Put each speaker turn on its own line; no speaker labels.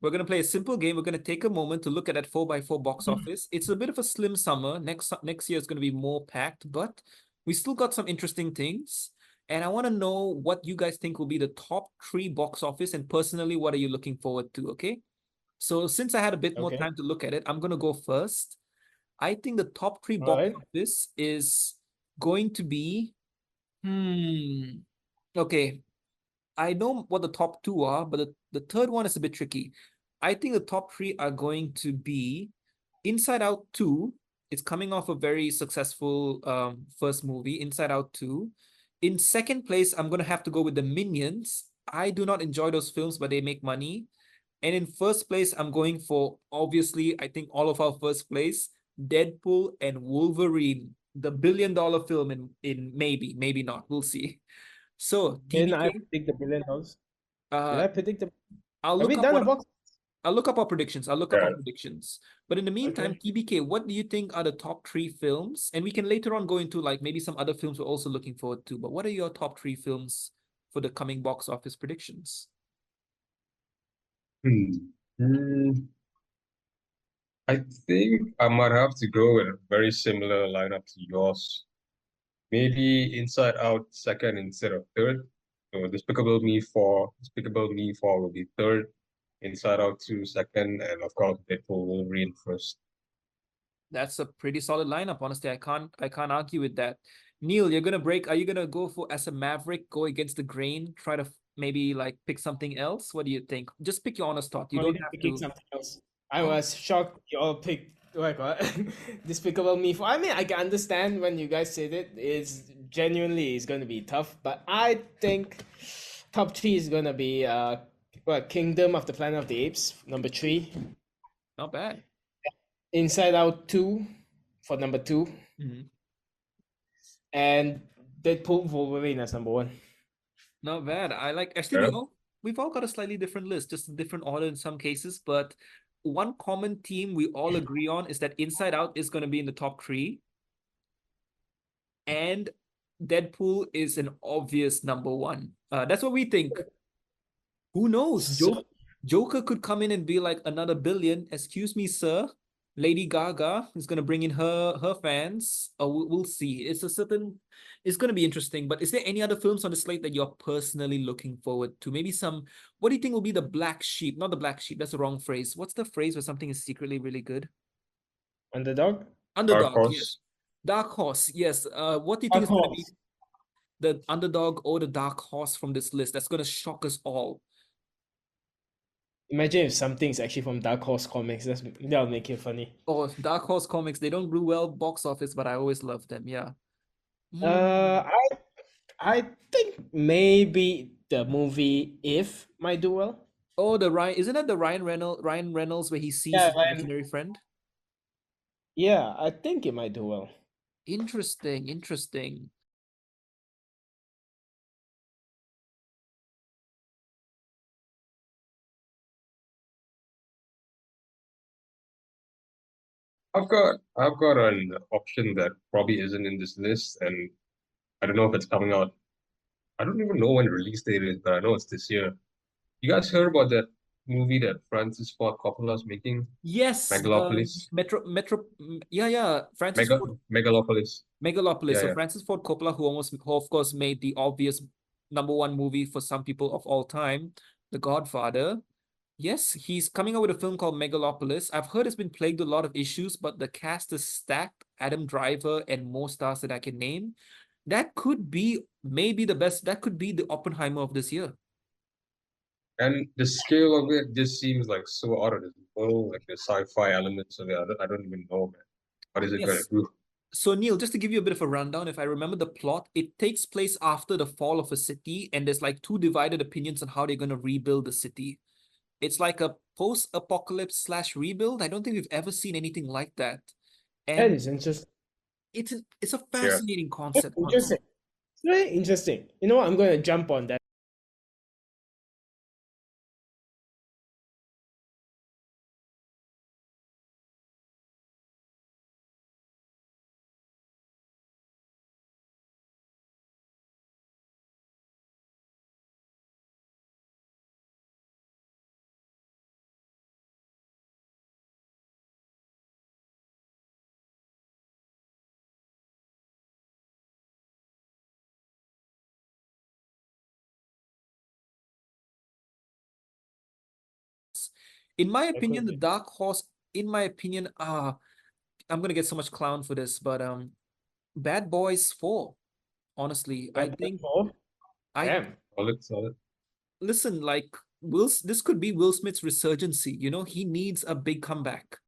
We're going to play a simple game. We're going to take a moment to look at that 4x4 box office. It's a bit of a slim summer. Next year is going to be more packed, but we still got some interesting things. And I want to know what you guys think will be the top three box office, and personally, what are you looking forward to? Okay. So since I had a bit more
Okay.
time to look at it, I'm going to go first. I think the top three
All
box
right.
office is going to be, hmm, okay. I know what the top two are, but the third one is a bit tricky. I think the top three are going to be Inside Out 2. It's coming off a very successful first movie, Inside Out 2. In second place, I'm going to have to go with The Minions. I do not enjoy those films, but they make money. And in first place, I'm going for, obviously, I think all of our first place, Deadpool and Wolverine, the billion-dollar film in maybe not. We'll see. So,
Can I
TBK,
predict the $1 billion? Did
uh,
I predict the?
I'll
Have we
look up
done a
what
box?
I'll look up our predictions. I'll look up our
Yeah.
predictions. But in the meantime,
Okay.
TBK, what do you think are the top three films? And we can later on go into like maybe some other films we're also looking forward to. But what are your top three films for the coming box office predictions?
Hmm. Hmm. I think I might have to go with a very similar lineup to yours. Maybe Inside Out second instead of third. So Despicable Me 4 will be third, Inside Out 2 second, and of course Deadpool Wolverine first.
That's a pretty solid lineup. Honestly, I can't argue with that. Neil, you're gonna break. Are you gonna go for as a Maverick, go against the grain, try to maybe like pick something else? What do you think? Just pick your honest thought. You
Oh,
don't
you're
have
picking
to.
something else. I
Oh,
was shocked you all picked like what? Despicable Me 4. I mean, I can understand when you guys said it. It's genuinely is gonna be tough, but I think top three is gonna be Kingdom of the Planet of the Apes, number three.
not bad.
Inside Out 2 for number two.
Mhm.
And Deadpool Wolverine as number one.
Not bad. I like actually
Yeah.
we've all got a slightly different list, just a different order in some cases, but one common theme we all agree on is that Inside Out is going to be in the top three, and Deadpool is an obvious number one. That's what we think. Who knows?
So
Joker could come in and be like another billion. Excuse me, sir. Lady Gaga is gonna bring in her fans. We'll see. It's gonna be interesting. But is there any other films on the slate that you're personally looking forward to? Maybe some. What do you think will be the black sheep? Not the black sheep. That's the wrong phrase. What's the phrase where something is secretly really good?
Underdog?
Dark
Underdog. Yes.
Horse.
Dark horse. Yes. What do you think
Dark
is gonna be
Horse.
the underdog or the dark horse from this list? That's gonna shock us all.
Imagine if something's actually from Dark Horse Comics. That'll make it funny.
Oh, Dark Horse Comics, they don't do well box office, but I always love them. Yeah.
Uh,
Hmm.
I I think maybe the movie If might do well.
Oh, the Ryan, isn't that the Ryan Reynolds where he sees
Yeah,
his
and
imaginary friend?
yeah, I think it might do well.
Interesting, interesting.
I've got an option that probably isn't in this list, and I don't know if it's coming out. I don't even know when the release date is, but I know it's this year. You guys heard about that movie that Francis Ford Coppola's making,
Yes,
Megalopolis?
Yeah, yeah. Francis Ford
Megalopolis.
Megalopolis.
Yeah,
So
yeah.
Francis Ford Coppola, who of course made the obvious number one movie for some people of all time, The Godfather. Yes, he's coming out with a film called Megalopolis. I've heard it's been plagued with a lot of issues, but the cast is stacked. Adam Driver and more stars that I can name. That could be maybe the best. That could be the Oppenheimer of this year.
And the scale of it just seems like so out of this world, like the sci-fi elements of it. I don't even know, man. What is it gonna
Yes.
do?
So Neil, just to give you a bit of a rundown, if I remember the plot, it takes place after the fall of a city, and there's like two divided opinions on how they're going to rebuild the city. It's like a post-apocalypse slash rebuild. I don't think we've ever seen anything like that.
That
And
is interesting.
it's a
Yeah.
fascinating
That's
concept, honestly.
interesting. It's very interesting. You know what? I'm going to jump on that.
In my
That
opinion,
could
the
be.
dark horse, in my opinion, I'm gonna get so much clown for this, but Bad Boys 4. Honestly, I
Bad Boys
think
4?
I
Damn.
Solid.
listen, like this could be Will Smith's resurgency. You know, he needs a big comeback.